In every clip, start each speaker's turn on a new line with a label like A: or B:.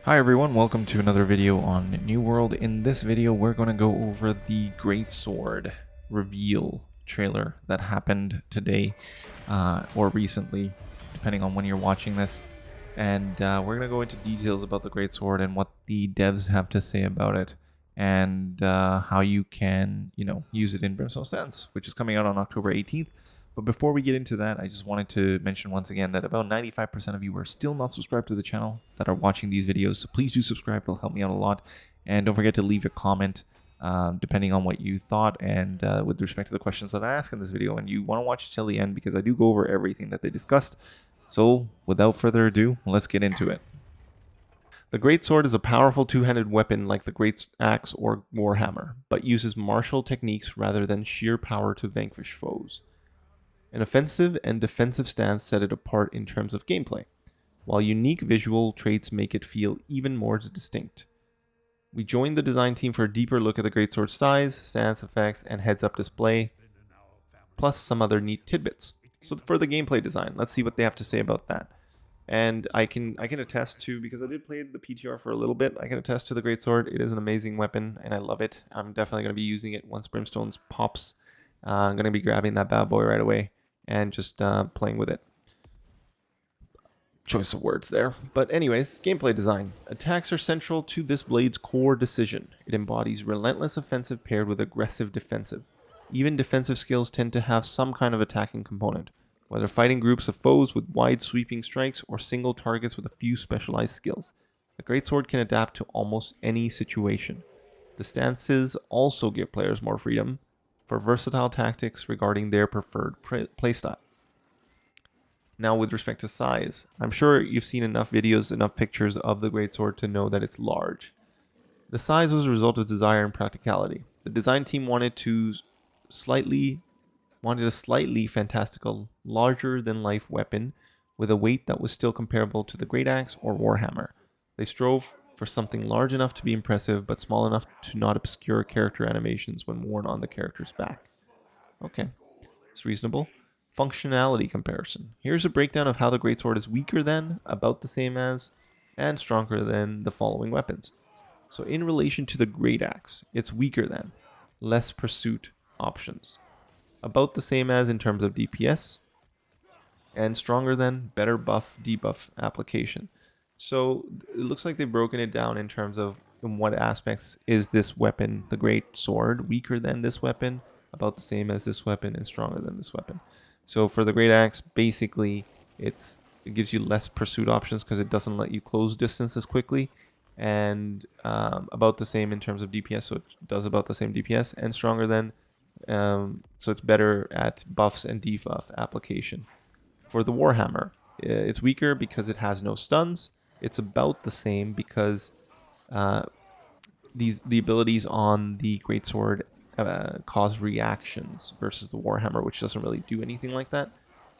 A: Hi everyone, welcome to another video on New World. In this video, we're going to go over the Greatsword reveal trailer that happened today or recently, depending on when you're watching this. And we're going to go into details about the Greatsword and what the devs have to say about it, and how you can, use it in Brimstone Stance, which is coming out on October 18th. But before we get into that, I just wanted to mention once again that about 95% of you are still not subscribed to the channel that are watching these videos. So please do subscribe. It'll help me out a lot. And don't forget to leave a comment depending on what you thought and with respect to the questions that I ask in this video. And you want to watch it till the end because I do go over everything that they discussed. So without further ado, let's get into it. The Greatsword is a powerful two-handed weapon like the Great Axe or Warhammer, but uses martial techniques rather than sheer power to vanquish foes. An offensive and defensive stance set it apart in terms of gameplay, while unique visual traits make it feel even more distinct. We joined the design team for a deeper look at the Greatsword's size, stance effects, and heads-up display, plus some other neat tidbits. So for the gameplay design, let's see what they have to say about that. And I can attest to, because I did play the PTR for a little bit, I can attest to the Greatsword. It is an amazing weapon, and I love it. I'm definitely going to be using it once Brimstone's pops. I'm going to be grabbing that bad boy right away and just playing with it. Choice of words there. But anyways, gameplay design. Attacks are central to this blade's core decision. It embodies relentless offensive paired with aggressive defensive. Even defensive skills tend to have some kind of attacking component, whether fighting groups of foes with wide sweeping strikes or single targets with a few specialized skills. The Greatsword can adapt to almost any situation. The stances also give players more freedom for versatile tactics regarding their preferred playstyle. Now, with respect to size, I'm sure you've seen enough videos, enough pictures of the Greatsword to know that it's large. The size was a result of desire and practicality. The design team wanted a slightly fantastical, larger-than-life weapon with a weight that was still comparable to the Great Axe or Warhammer. They strove for something large enough to be impressive, but small enough to not obscure character animations when worn on the character's back. Okay, it's reasonable. Functionality comparison. Here's a breakdown of how the Greatsword is weaker than, about the same as, and stronger than the following weapons. So in relation to the Great Axe, it's weaker than, less pursuit options, about the same as in terms of DPS, and stronger than, better buff debuff application. So it looks like they've broken it down in terms of in what aspects is this weapon, the Greatsword, weaker than this weapon, about the same as this weapon, and stronger than this weapon. So for the Great Axe, basically it gives you less pursuit options because it doesn't let you close distance as quickly, and about the same in terms of DPS, so it does about the same DPS, and stronger than, so it's better at buffs and debuff application. For the Warhammer, it's weaker because it has no stuns. It's about the same because the abilities on the Greatsword cause reactions versus the Warhammer, which doesn't really do anything like that.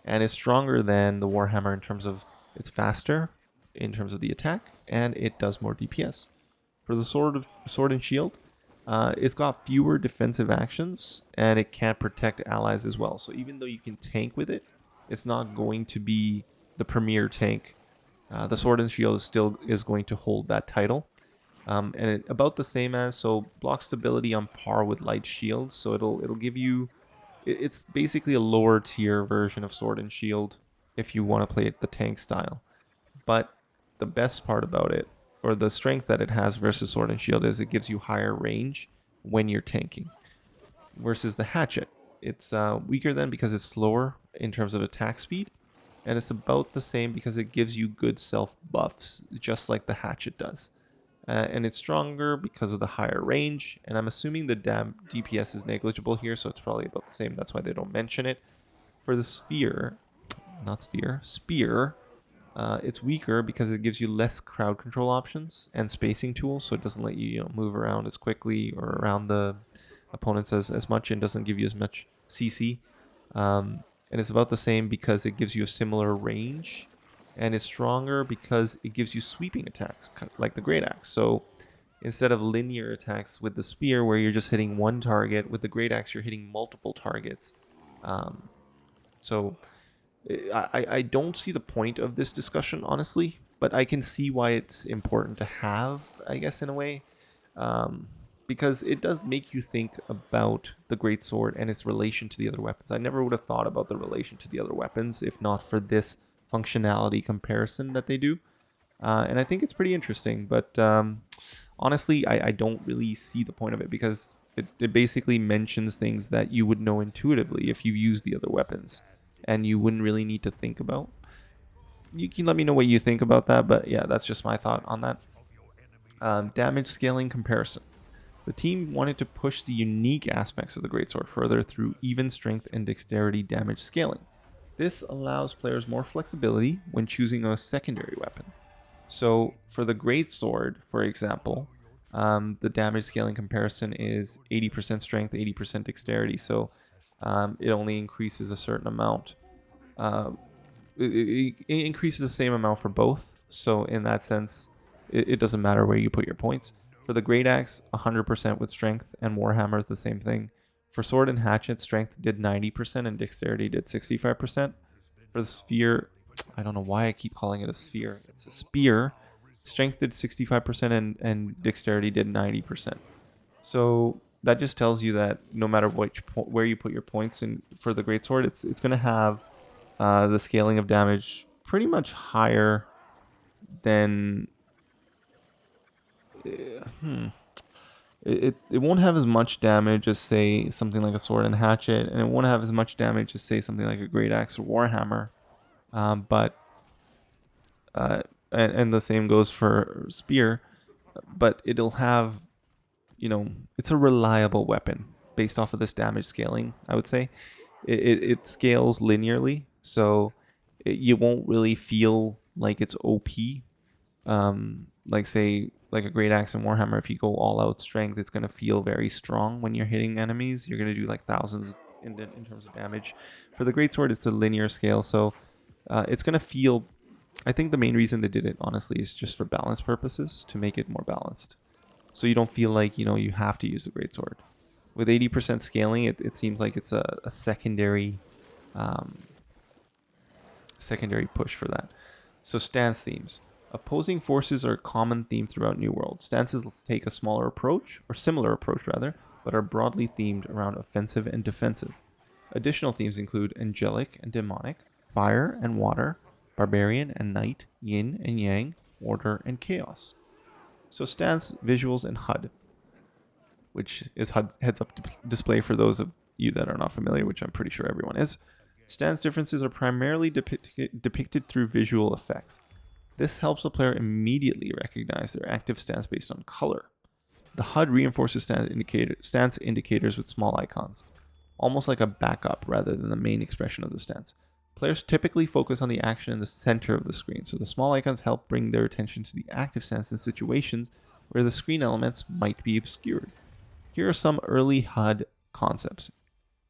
A: And it's stronger than the Warhammer in terms of it's faster in terms of the attack, and it does more DPS. For the sword and shield, it's got fewer defensive actions, and it can't protect allies as well. So even though you can tank with it, it's not going to be the premier tank. The sword and shield still is going to hold that title. And about the same as, so block stability on par with light shield. So it'll give you, it's basically a lower tier version of sword and shield if you want to play it the tank style. But the best part about it, or the strength that it has versus sword and shield, is it gives you higher range when you're tanking. Versus the hatchet, it's weaker than because it's slower in terms of attack speed, and it's about the same because it gives you good self buffs, just like the hatchet does. And it's stronger because of the higher range, and I'm assuming the DPS is negligible here, so it's probably about the same. That's why they don't mention it. For the spear, it's weaker because it gives you less crowd control options and spacing tools, so it doesn't let you, move around as quickly or around the opponents as much, and doesn't give you as much CC. And it's about the same because it gives you a similar range, and it's stronger because it gives you sweeping attacks like the Great Axe. So instead of linear attacks with the spear where you're just hitting one target, with the Great Axe you're hitting multiple targets. So I don't see the point of this discussion, honestly, but I can see why it's important to have, I guess, in a way, because it does make you think about the Greatsword and its relation to the other weapons. I never would have thought about the relation to the other weapons if not for this functionality comparison that they do. And I think it's pretty interesting, but honestly, I don't really see the point of it, because it basically mentions things that you would know intuitively if you use the other weapons, and you wouldn't really need to think about. You can let me know what you think about that, but yeah, that's just my thought on that. Damage scaling comparison. The team wanted to push the unique aspects of the Greatsword further through even strength and dexterity damage scaling. This allows players more flexibility when choosing a secondary weapon. So for the Greatsword, for example, the damage scaling comparison is 80% strength, 80% dexterity. So it only increases a certain amount. It increases the same amount for both. So in that sense, it doesn't matter where you put your points. For the Great Axe, 100% with strength, and Warhammer is the same thing. For Sword and Hatchet, strength did 90% and dexterity did 65%. For the Sphere, I don't know why I keep calling it a sphere. It's a spear. Strength did 65% and dexterity did 90%. So that just tells you that no matter where you put your points in for the Greatsword, it's going to have the scaling of damage pretty much higher than... It won't have as much damage as, say, something like a Sword and Hatchet, and it won't have as much damage as, say, something like a Great Axe or Warhammer. And the same goes for Spear, but it'll have, it's a reliable weapon based off of this damage scaling, I would say. It scales linearly, so you won't really feel like it's OP. Like, say, like a Great Axe and Warhammer, if you go all out strength, it's going to feel very strong when you're hitting enemies. You're going to do like thousands in terms of damage. For the Greatsword, it's a linear scale, so it's going to feel... I think the main reason they did it, honestly, is just for balance purposes, to make it more balanced. So you don't feel like, you have to use the Greatsword. With 80% scaling, it seems like it's a secondary push for that. So stance themes. Opposing forces are a common theme throughout New World. Stances take a smaller approach, or similar approach rather, but are broadly themed around offensive and defensive. Additional themes include angelic and demonic, fire and water, barbarian and knight, yin and yang, order and chaos. So stance, visuals, and HUD, which is HUD's heads-up display for those of you that are not familiar, which I'm pretty sure everyone is. Stance differences are primarily depicted through visual effects. This helps the player immediately recognize their active stance based on color. The HUD reinforces stance indicators with small icons, almost like a backup rather than the main expression of the stance. Players typically focus on the action in the center of the screen, so the small icons help bring their attention to the active stance in situations where the screen elements might be obscured. Here are some early HUD concepts,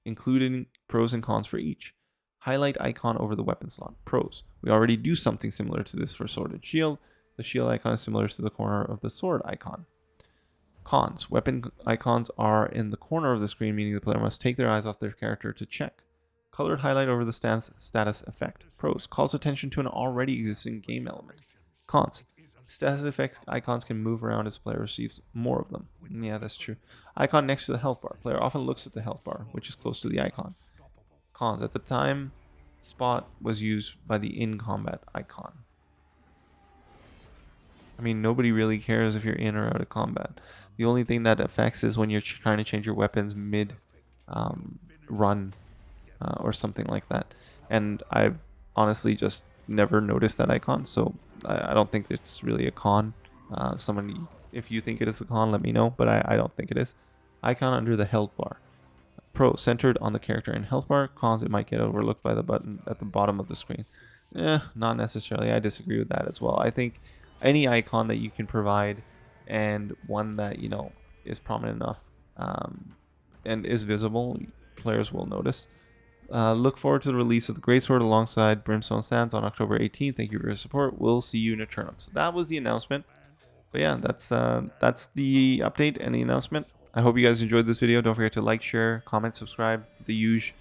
A: including pros and cons for each. Highlight icon over the weapon slot. Pros. We already do something similar to this for sword and shield. The shield icon is similar to the corner of the sword icon. Cons. Weapon icons are in the corner of the screen, meaning the player must take their eyes off their character to check. Colored highlight over the stance status effect. Pros. Calls attention to an already existing game element. Cons. Status effects icons can move around as the player receives more of them. Yeah, that's true. Icon next to the health bar. Player often looks at the health bar, which is close to the icon. Cons. At the time, spot was used by the in-combat icon. I mean, nobody really cares if you're in or out of combat. The only thing that affects is when you're trying to change your weapons mid-run or something like that. And I've honestly just never noticed that icon, so I don't think it's really a con. Someone, if you think it is a con, let me know, but I don't think it is. Icon under the health bar. Pro, centered on the character and health bar. Cons, it might get overlooked by the button at the bottom of the screen. Not necessarily. I disagree with that as well. I think any icon that you can provide, and one that, is prominent enough and is visible, players will notice. Look forward to the release of the Greatsword alongside Brimstone Sands on October 18th. Thank you for your support. We'll see you in Eternum. So that was the announcement. But yeah, that's the update and the announcement. I hope you guys enjoyed this video. Don't forget to like, share, comment, subscribe, the usual.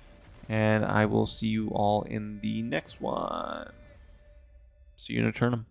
A: And I will see you all in the next one. See you in Eternum.